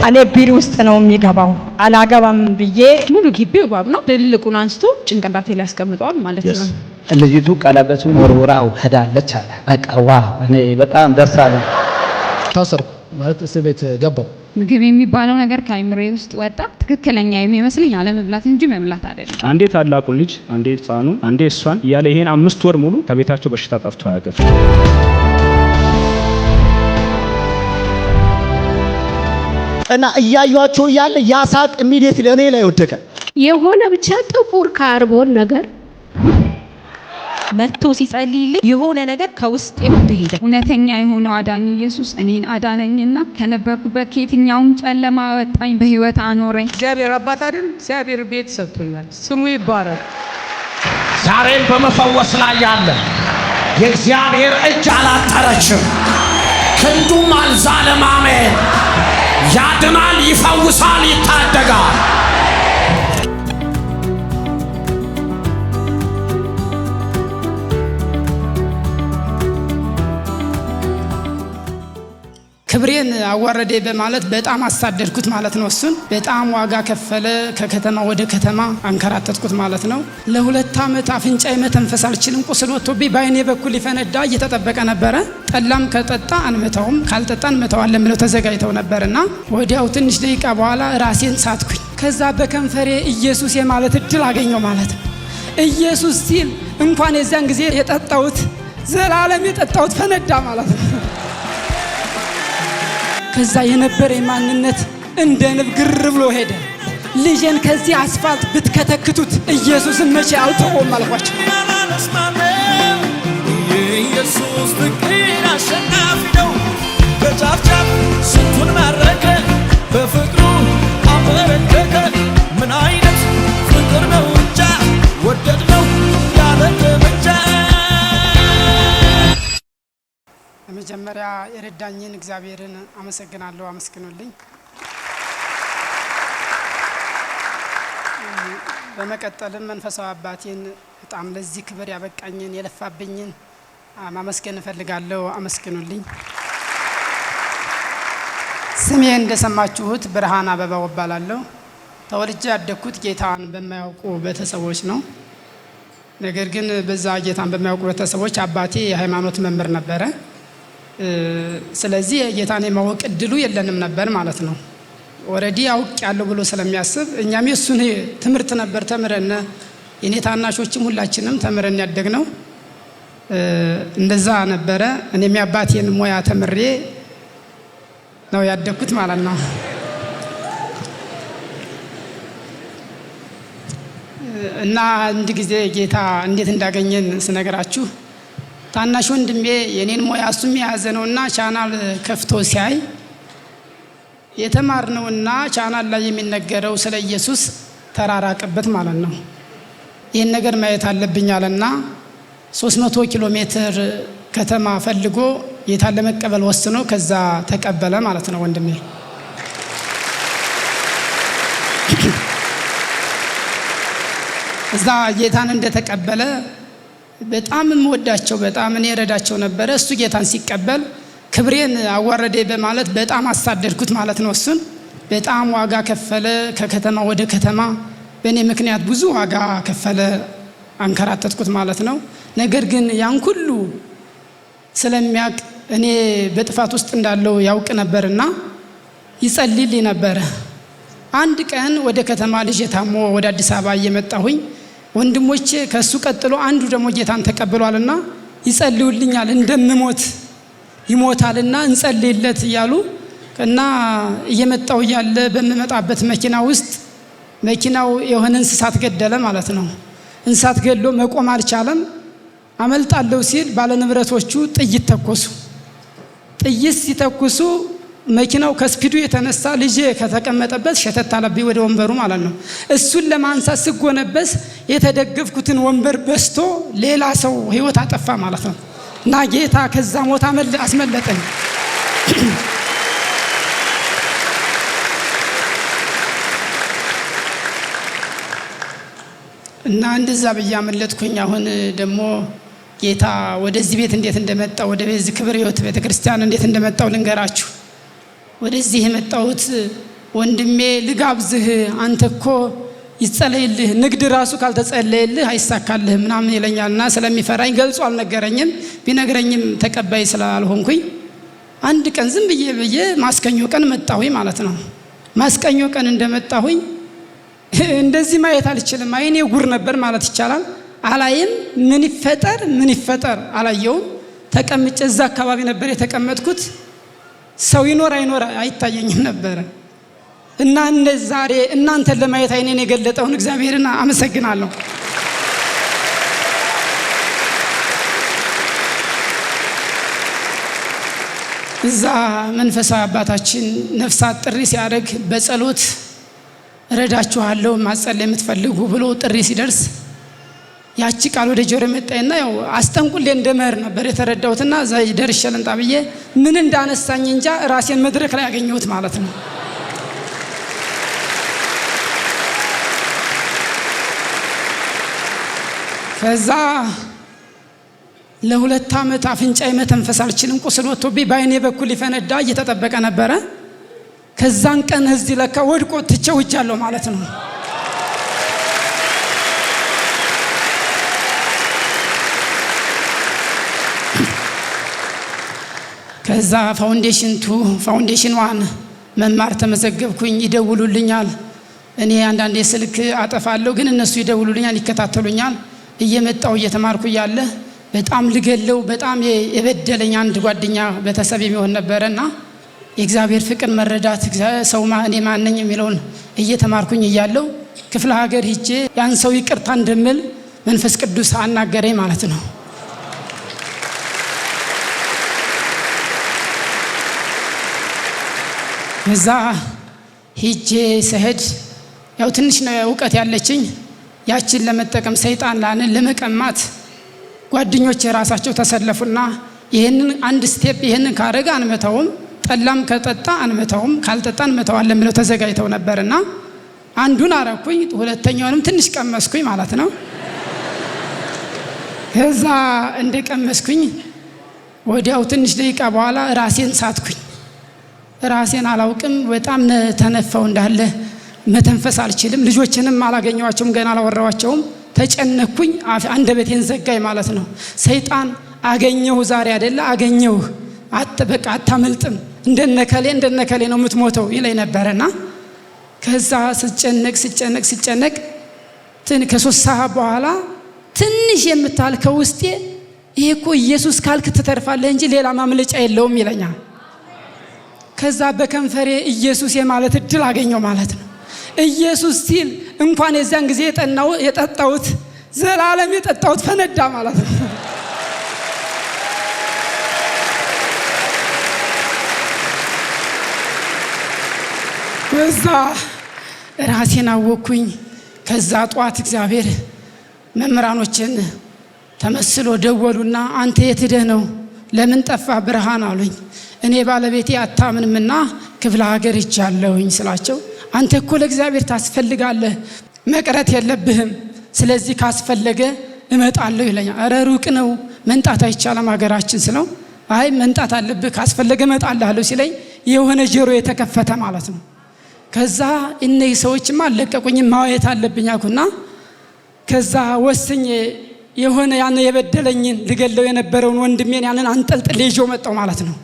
እኔ ቢሮ ውስጥ ነው የሚገባው። አላገባም ብዬ ሙሉ ግቢው ባብ ነው። ትልቁን አንስቶ ጭንቅላቴ ላይ ያስቀምጠዋል ማለት ነው። ልጅቱ ቀለበቱን ወርውራው ሄዳለች አለ። በቃ ዋው! እኔ በጣም ደስ አለኝ። ታሰርኩ ማለት እስር ቤት ገባው። ምግብ የሚባለው ነገር ከአይምሮዬ ውስጥ ወጣ። ትክክለኛ የሚመስለኝ አለመብላት እንጂ መብላት አይደለም። አንዴ ታላቁን ልጅ፣ አንዴ ሕፃኑን፣ አንዴ እሷን እያለ ይሄን 5 ወር ሙሉ ከቤታቸው በሽታ ጠፍቶ አያውቅም። እና እያዩአቸው እያለ ያሳቅ ኢሚዲየትሊ እኔ ላይ ወደቀ። የሆነ ብቻ ጥቁር ካርቦን ነገር መጥቶ ሲጸልይልኝ የሆነ ነገር ከውስጥ ሄደ። እውነተኛ የሆነው አዳኝ ኢየሱስ እኔን አዳነኝና ከነበርኩበት ከየትኛውም ጨለማ አወጣኝ፣ በህይወት አኖረኝ። እግዚአብሔር አባት አይደል? እግዚአብሔር ቤት ሰጥቶኛል። ስሙ ይባረክ። ዛሬን በመፈወስ ላይ ያለ የእግዚአብሔር እጅ አላጠረችም፣ ክንዱም አልዛለም። አሜን። ያድናል፣ ይፈውሳል፣ ይታደጋል። ክብሬን አዋረደ በማለት በጣም አሳደድኩት ማለት ነው። እሱን በጣም ዋጋ ከፈለ። ከከተማ ወደ ከተማ አንከራተትኩት ማለት ነው። ለ2 ዓመት አፍንጫዬ መተንፈስ አልችልም። ቁስል ወጥቶብኝ በአይኔ በኩል ሊፈነዳ እየተጠበቀ ነበረ። ጠላም ከጠጣ አንመታውም፣ ካልጠጣ እንመታዋለን ብለው ተዘጋጅተው ነበርና ወዲያው ትንሽ ደቂቃ በኋላ ራሴን ሳትኩኝ። ከዛ በከንፈሬ ኢየሱስ የማለት እድል አገኘው ማለት ነው። ኢየሱስ ሲል እንኳን የዛን ጊዜ የጠጣሁት ዘላለም የጠጣሁት ፈነዳ ማለት ነው። ከዛ የነበረ ማንነት እንደ ንብ ግር ብሎ ሄደ። ልጄን ከዚህ አስፋልት ብትከተክቱት ኢየሱስን መቼ አልተውም አልኳቸው። ኢየሱስ ፍቅር አሸናፊ ነው። በጫፍጫፍ ስንቱን ማረከ፣ በፍቅሩ አበረከተ። ምን አይነት ፍቅር ነው እንጃ፣ ወደድ ነው ያለ ተመቻ። በመጀመሪያ የረዳኝን እግዚአብሔርን አመሰግናለሁ። አመስግኑልኝ። በመቀጠልም መንፈሳዊ አባቴን በጣም ለዚህ ክብር ያበቃኝን የለፋብኝን ማመስገን እፈልጋለሁ። አመስግኑልኝ። ስሜ እንደሰማችሁት ብርሃን አበባው እባላለሁ። ተወልጄ ያደግኩት ጌታን በማያውቁ ቤተሰቦች ነው። ነገር ግን በዛ ጌታን በማያውቁ ቤተሰቦች አባቴ የሃይማኖት መምህር ነበረ። ስለዚህ ጌታን የማወቅ እድሉ የለንም ነበር ማለት ነው። ኦሬዲ አውቅ ያለው ብሎ ስለሚያስብ እኛም የሱን ትምህርት ነበር ተምረን፣ የኔ ታናሾችም ሁላችንም ተምረን ያደግነው እንደዛ ነበረ። እኔም የአባቴን ሙያ ተምሬ ነው ያደግኩት ማለት ነው። እና አንድ ጊዜ ጌታ እንዴት እንዳገኘን ስነግራችሁ ታናሽ ወንድሜ የኔን ሙያ እሱም የያዘ ነውና ቻናል ከፍቶ ሲያይ የተማርነውና ቻናል ላይ የሚነገረው ስለ ኢየሱስ ተራራቀበት ማለት ነው። ይህን ነገር ማየት አለብኝ አለና 300 ኪሎ ሜትር ከተማ ፈልጎ ጌታን ለመቀበል ወስኖ ከዛ ተቀበለ ማለት ነው ወንድሜ። እዛ ጌታን እንደተቀበለ በጣም የምወዳቸው በጣም እኔ ረዳቸው ነበረ። እሱ ጌታን ሲቀበል ክብሬን አዋረደ በማለት በጣም አሳደድኩት ማለት ነው። እሱን በጣም ዋጋ ከፈለ። ከከተማ ወደ ከተማ በእኔ ምክንያት ብዙ ዋጋ ከፈለ። አንከራተትኩት ማለት ነው። ነገር ግን ያን ሁሉ ስለሚያውቅ እኔ በጥፋት ውስጥ እንዳለው ያውቅ ነበርና ይጸልይልኝ ነበረ። አንድ ቀን ወደ ከተማ ልጅ ታሞ ወደ አዲስ አበባ እየመጣሁኝ ወንድሞቼ ከሱ ቀጥሎ አንዱ ደግሞ ጌታን ተቀብሏልና ይጸልዩልኛል፣ እንደምሞት ይሞታልና እንጸልይለት እያሉ እና እየመጣሁ እያለ በመመጣበት መኪና ውስጥ መኪናው የሆነ እንስሳት ገደለ ማለት ነው። እንስሳት ገድሎ መቆም አልቻለም። አመልጣለሁ ሲል ባለንብረቶቹ ጥይት ተኮሱ። ጥይት ሲተኩሱ መኪናው ከስፒዱ የተነሳ ልጄ ከተቀመጠበት ሸተት አለብኝ ወደ ወንበሩ ማለት ነው። እሱን ለማንሳት ስጎነበስ የተደገፍኩትን ወንበር በስቶ ሌላ ሰው ህይወት አጠፋ ማለት ነው። እና ጌታ ከዛ ሞት አስመለጠኝ። እና እንደዛ በያመለጥኩኝ አሁን ደግሞ ጌታ ወደዚህ ቤት እንዴት እንደመጣው ወደ ቤት ክብር ህይወት ቤተክርስቲያን እንዴት እንደመጣው ልንገራችሁ። ወደዚህ የመጣሁት ወንድሜ ልጋብዝህ አንተ እኮ ይጸለይልህ ንግድ ራሱ ካልተጸለየልህ አይሳካልህ ምናምን ይለኛልና ስለሚፈራኝ ገልጾ አልነገረኝም። ቢነግረኝም ተቀባይ ስላልሆንኩኝ አንድ ቀን ዝም ብዬ ማስከኞ ቀን መጣሁኝ ማለት ነው። ማስከኞ ቀን እንደመጣሁኝ እንደዚህ ማየት አልችልም። አይኔ ጉር ነበር ማለት ይቻላል። አላይም ምን ይፈጠር አላየውም። ተቀምጬ እዛ አካባቢ ነበር የተቀመጥኩት። ሰው ይኖር አይኖር አይታየኝም ነበር። እና ዛሬ እናንተን ለማየት አይኔን የገለጠውን እግዚአብሔርን አመሰግናለሁ። እዛ መንፈሳዊ አባታችን ነፍሳት ጥሪ ሲያደርግ በጸሎት ረዳችኋለሁ ማጸለይ የምትፈልጉ ብሎ ጥሪ ሲደርስ ያቺ ቃል ወደ ጆሮ መጣይና ያው አስጠንቁሌ እንደመር ነበር የተረዳሁትና እዛ ደርሼ ልንጣ ብዬ ምን እንዳነሳኝ እንጃ ራሴን መድረክ ላይ ያገኘሁት ማለት ነው። ከዛ ለ2 ዓመት አፍንጫዬ መተንፈስ አልችልም። ቁስል ወጥቶብኝ በአይኔ በኩል ይፈነዳ እየተጠበቀ ነበረ። ከዛን ቀን እዚህ ለካ ወድቆ ትቼው እጃለሁ ማለት ነው። ከዛ ፋውንዴሽን 1 መማር ተመዘገብኩኝ። ይደውሉልኛል። እኔ አንዳንዴ ስልክ አጠፋለሁ፣ ግን እነሱ ይደውሉልኛል፣ ይከታተሉኛል። እየመጣው እየተማርኩ ያለ በጣም ልገለው በጣም የበደለኝ አንድ ጓደኛ ቤተሰብ የሚሆን ነበርና የእግዚአብሔር ፍቅር መረዳት ሰው እኔ ማን ነኝ የሚለውን እየተማርኩኝ ያለው ክፍለ ሀገር ሂጄ ያን ሰው ይቅርታ እንደምል መንፈስ ቅዱስ አናገረኝ ማለት ነው። እዛ ሂጄ ሰሄድ ያው ትንሽ ነው ዕውቀት ያለችኝ። ያችን ለመጠቀም ሰይጣን ላንን ለመቀማት ጓደኞች የራሳቸው ተሰለፉና ይሄንን አንድ ስቴፕ ይሄንን ካረጋ አንመታውም፣ ጠላም ከጠጣ አንመታውም፣ ካልጠጣ አንመታዋለን ብለው ተዘጋጅተው ነበርና አንዱን አረኩኝ። ሁለተኛውንም ትንሽ ቀመስኩኝ ማለት ነው። ከዛ እንደቀመስኩኝ ወዲያው ትንሽ ደቂቃ በኋላ ራሴን ሳትኩኝ። ራሴን አላውቅም፣ በጣም ተነፋው እንዳለ መተንፈስ አልችልም። ልጆችንም አላገኘዋቸውም፣ ገና አላወራዋቸውም። ተጨነኩኝ። አንደበቴን ዘጋኝ ማለት ነው። ሰይጣን አገኘሁ ዛሬ አይደለ አገኘሁ በቃ አታመልጥም፣ እንደነከሌ ነው የምትሞተው ይለኝ ነበርና ከዛ ስጨነቅ ከ3 ሰዓት በኋላ ትንሽ የምታልከው ውስጤ ይሄ እኮ ኢየሱስ ካልክ ትተርፋለህ እንጂ ሌላ ማምለጫ የለውም ይለኛል። ከዛ በከንፈሬ ኢየሱስ የማለት እድል አገኘው ማለት ነው። ኢየሱስ ሲል እንኳን የዛን ጊዜ የጠጣሁት ዘላለም የጠጣሁት ፈነዳ ማለት ነው። ከዛ ራሴን አወኩኝ። ከዛ ጧት እግዚአብሔር መምህራኖችን ተመስሎ ደወሉና አንተ የት ሄደህ ነው ለምን ጠፋ ብርሃን አሉኝ። እኔ ባለቤቴ አታምንምና ክፍለ ሀገር ይቻለሁኝ ስላቸው አንተ እኮ ለእግዚአብሔር ታስፈልጋለህ፣ መቅረት የለብህም፣ ስለዚህ ካስፈለገ እመጣለሁ ይለኛል። አረ ሩቅ ነው መንጣት አይቻለም ሀገራችን ስለው አይ መንጣት አለብህ ካስፈለገ እመጣለሁ ሲለኝ የሆነ ጆሮ የተከፈተ ማለት ነው። ከዛ እነዚህ ሰዎችማ አለቀቁኝም ማየት አለብኝ አልኩና ከዛ ወስኜ የሆነ ያን የበደለኝን ልገለው የነበረውን ወንድሜን ያንን አንጠልጥሌ ይዤው መጣሁ ማለት ነው።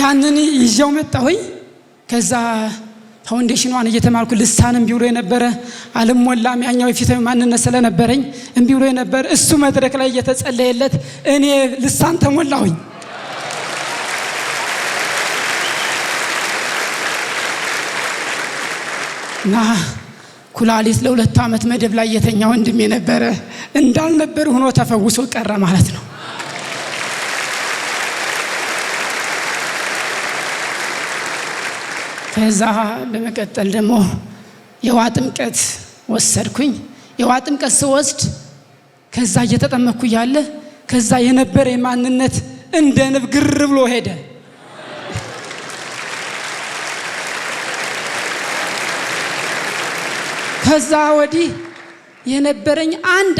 ያንን ይዤው መጣሁኝ። ከዛ ፋውንዴሽን 1 እየተማርኩ ልሳንም ቢውሎ የነበረ አልሞላም ያኛው የፊታዊ ማንነት ስለነበረኝ እንቢውሎ የነበረ እሱ መድረክ ላይ እየተጸለየለት እኔ ልሳን ተሞላሁኝ። ና ኩላሊት ለ2 ዓመት መደብ ላይ የተኛ ወንድሜ ነበረ እንዳልነበር ሆኖ ተፈውሶ ቀረ ማለት ነው። ከዛ በመቀጠል ደግሞ የውሃ ጥምቀት ወሰድኩኝ። የውሃ ጥምቀት ስወስድ ከዛ እየተጠመኩ ያለ ከዛ የነበረ ማንነት እንደ ንብ ግር ብሎ ሄደ። ከዛ ወዲህ የነበረኝ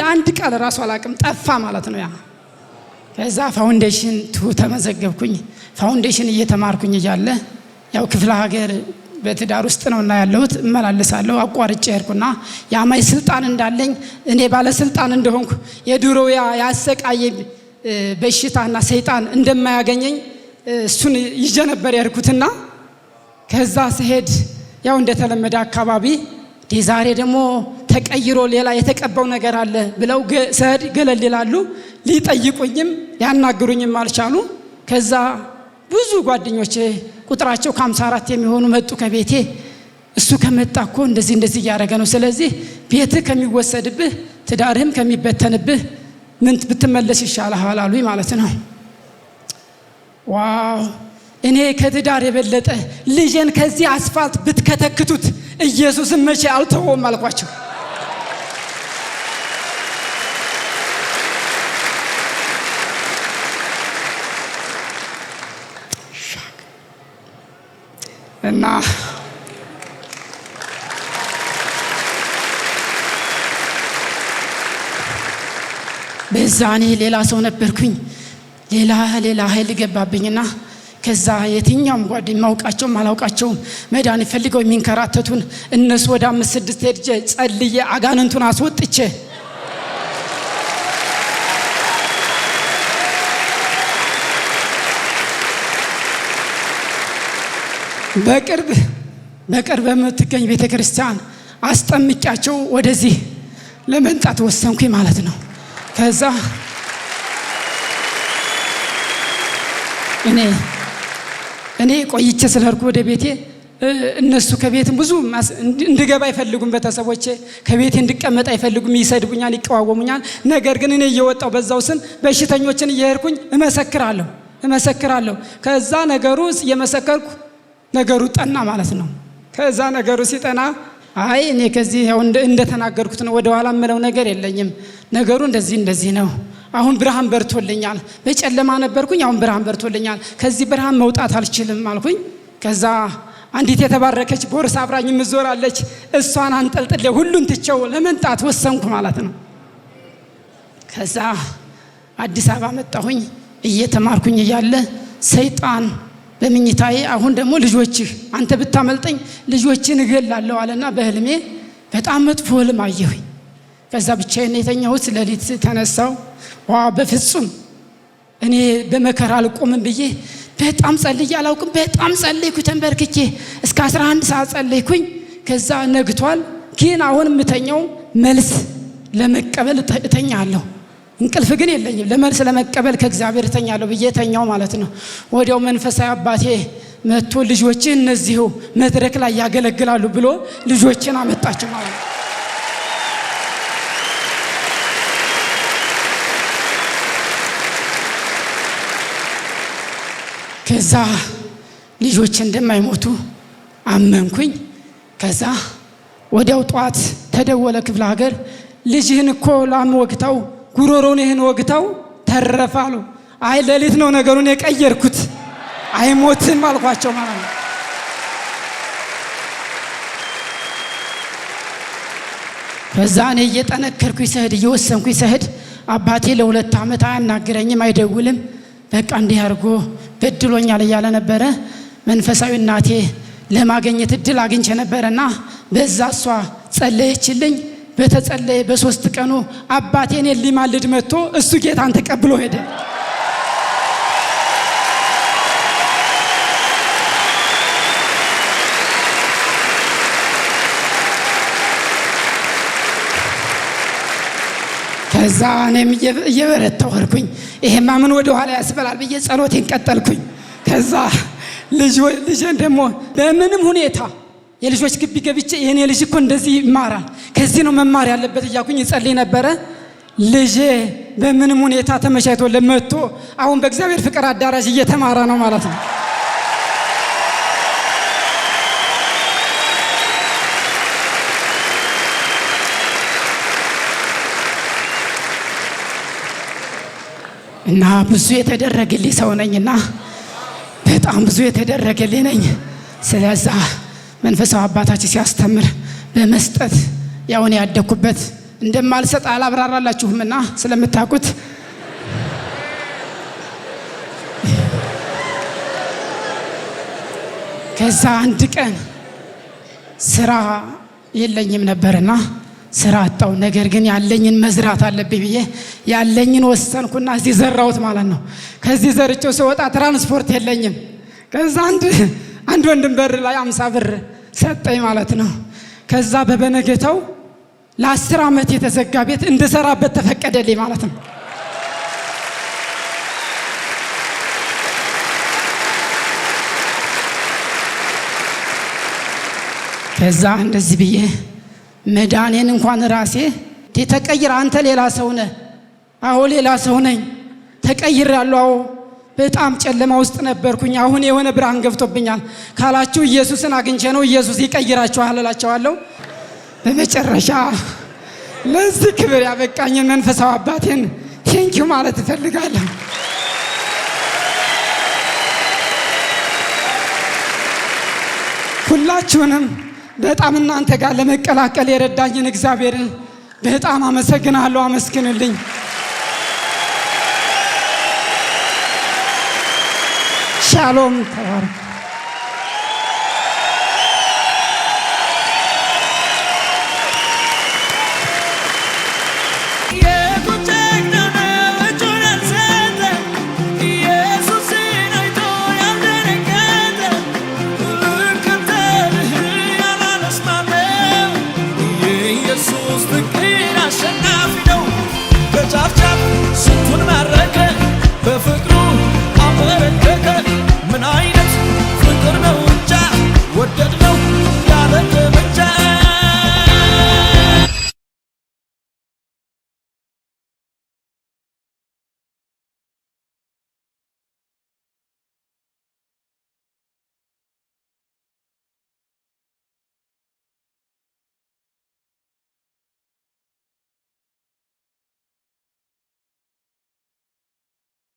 አንድ ቃል ራሱ አላቅም ጠፋ ማለት ነው። ያ ከዛ ፋውንዴሽን ተመዘገብኩኝ። ፋውንዴሽን እየተማርኩኝ እያለ ያው ክፍለ ሀገር በትዳር ውስጥ ነውና ያለሁት እመላለሳለሁ። አቋርጬ ሄድኩና የአማኝ ስልጣን እንዳለኝ እኔ ባለስልጣን እንደሆንኩ የድሮ ያሰቃየ በሽታና ሰይጣን እንደማያገኘኝ እሱን ይዤ ነበር ያርኩትና ከዛ ሲሄድ ያው እንደተለመደ አካባቢ ዛሬ ደግሞ ተቀይሮ ሌላ የተቀባው ነገር አለ ብለው ሰድ ገለል ይላሉ። ሊጠይቁኝም ሊያናግሩኝም አልቻሉ። ከዛ ብዙ ጓደኞቼ ቁጥራቸው ከ54 የሚሆኑ መጡ ከቤቴ። እሱ ከመጣ እኮ እንደዚህ እያደረገ ነው፣ ስለዚህ ቤትህ ከሚወሰድብህ ትዳርህም ከሚበተንብህ ምን ብትመለስ ይሻልሃል አሉኝ ማለት ነው። ዋው! እኔ ከትዳር የበለጠ ልጄን ከዚህ አስፋልት ብትከተክቱት ኢየሱስን መቼ አልተወም አልኳቸው። እና በዛኔ ሌላ ሰው ነበርኩኝ። ሌላ ኃይል ገባብኝና ከዛ የትኛውም ጓደኛ ማውቃቸውም አላውቃቸውም መድኃኒት ፈልገው የሚንከራተቱን እነሱ ወደ 5-6 ሄጄ ጸልዬ አጋንንቱን አስወጥቼ በቅርብ የምትገኝ ቤተክርስቲያን አስጠምቂያቸው ወደዚህ ለመምጣት ወሰንኩኝ ማለት ነው። ከዛ እኔ ቆይቼ ስለርኩ ወደ ቤቴ እነሱ ከቤትም ብዙ እንድገባ አይፈልጉም። ቤተሰቦቼ ከቤቴ እንድቀመጥ አይፈልጉም፣ ይሰድቡኛል፣ ይቀዋወሙኛል። ነገር ግን እኔ እየወጣው በዛው ስም በሽተኞችን እየሄድኩኝ እመሰክራለሁ። ከዛ ነገሩ እየመሰከርኩ ነገሩ ጠና ማለት ነው። ከዛ ነገሩ ሲጠና አይ እኔ ከዚህ ያው እንደተናገርኩት ነው፣ ወደ ኋላ ምለው ነገር የለኝም። ነገሩ እንደዚህ ነው። አሁን ብርሃን በርቶልኛል። በጨለማ ነበርኩኝ፣ አሁን ብርሃን በርቶልኛል። ከዚህ ብርሃን መውጣት አልችልም አልኩኝ። ከዛ አንዲት የተባረከች ቦርሳ አብራኝ ምዞራለች። እሷን አንጠልጥሌ ሁሉን ትቼው ለመንጣት ወሰንኩ ማለት ነው። ከዛ አዲስ አበባ መጣሁኝ። እየተማርኩኝ እያለ ሰይጣን በመኝታዬ አሁን ደግሞ ልጆችህ አንተ ብታመልጠኝ ልጆችን እገላለሁ አለና በህልሜ በጣም መጥፎ ህልም አየሁኝ። ከዛ ብቻዬን የተኛሁት ሌሊት ተነሳው። በፍጹም እኔ በመከራ አልቆምም ብዬ በጣም ጸልዬ አላውቅም። በጣም ጸለይኩ ተንበርክኬ እስከ 11 ሰዓት ጸለይኩኝ። ከዛ ነግቷል። ግን አሁን የምተኛው መልስ ለመቀበል እተኛለሁ። እንቅልፍ ግን የለኝም። ለመልስ ለመቀበል ከእግዚአብሔር እተኛለሁ ብዬ ተኛው ማለት ነው። ወዲያው መንፈሳዊ አባቴ መጥቶ ልጆችን እነዚሁ መድረክ ላይ ያገለግላሉ ብሎ ልጆችን አመጣቸው ማለት ነው። ከዛ ልጆች እንደማይሞቱ አመንኩኝ። ከዛ ወዲያው ጧት ተደወለ ክፍለ ሀገር፣ ልጅህን እኮ ላም ወግታው ጉሮሮን ይህን ወግታው ተረፋሉ። አይ ሌሊት ነው ነገሩን የቀየርኩት፣ አይሞትም አልኳቸው ማለት ነው። ከዛ እኔ እየጠነከርኩኝ ስሄድ እየወሰንኩኝ ስሄድ አባቴ ለ2 ዓመት አያናግረኝም፣ አይደውልም። በቃ እንዲህ አድርጎ በድሎኛል እያለ ነበረ። መንፈሳዊ እናቴ ለማግኘት እድል አግኝቼ ነበረና በዛ እሷ ጸለየችልኝ። በተጸለየ በ3 ቀኑ አባቴን ሊማልድ መጥቶ እሱ ጌታን ተቀብሎ ሄደ። ከዛ እኔም እየበረታሁ ሄድኩኝ። ይሄማ ምን ወደ ኋላ ያስበላል ብዬ ጸሎቴን ቀጠልኩኝ። ከዛ ልጄን ደግሞ በምንም ሁኔታ የልጆች ግቢ ገብቼ የኔ ልጅ እኮ እንደዚህ ይማራል፣ ከዚህ ነው መማር ያለበት እያልኩኝ እጸልይ ነበረ። ልጄ በምንም ሁኔታ ተመቻችቶ ለመጥቶ አሁን በእግዚአብሔር ፍቅር አዳራሽ እየተማረ ነው ማለት ነው። እና ብዙ የተደረገልኝ ሰው ነኝና በጣም ብዙ የተደረገልኝ ነኝ። ስለዛ መንፈሳዊ አባታችን ሲያስተምር በመስጠት ያውን ያደኩበት እንደማልሰጥ አላብራራላችሁምና ስለምታውቁት ከዛ አንድ ቀን ስራ የለኝም ነበርና ስራ አጣው። ነገር ግን ያለኝን መዝራት አለብኝ ብዬ ያለኝን ወሰንኩና እዚህ ዘራሁት ማለት ነው። ከዚህ ዘርቼው ስወጣ ትራንስፖርት የለኝም። ከዛ አንድ ወንድም በር ላይ 50 ብር ሰጠኝ ማለት ነው። ከዛ በበነገታው ለ10 ዓመት የተዘጋ ቤት እንድሰራበት ተፈቀደልኝ ማለት ነው። ከዛ እንደዚህ ብዬ መዳኔን እንኳን ራሴ ተቀይር አንተ ሌላ ሰው ነህ። አዎ ሌላ ሰው ነኝ፣ ተቀይሬያለሁ። አዎ በጣም ጨለማ ውስጥ ነበርኩኝ። አሁን የሆነ ብርሃን ገብቶብኛል ካላችሁ ኢየሱስን አግኝቼ ነው። ኢየሱስ ይቀይራችኋል እላቸዋለሁ። በመጨረሻ ለዚህ ክብር ያበቃኝን መንፈሳዊ አባቴን ቴንኪው ማለት እፈልጋለሁ። ሁላችሁንም በጣም እናንተ ጋር ለመቀላቀል የረዳኝን እግዚአብሔርን በጣም አመሰግናለሁ። አመስግኑልኝ። ሻሎም ተባረክ።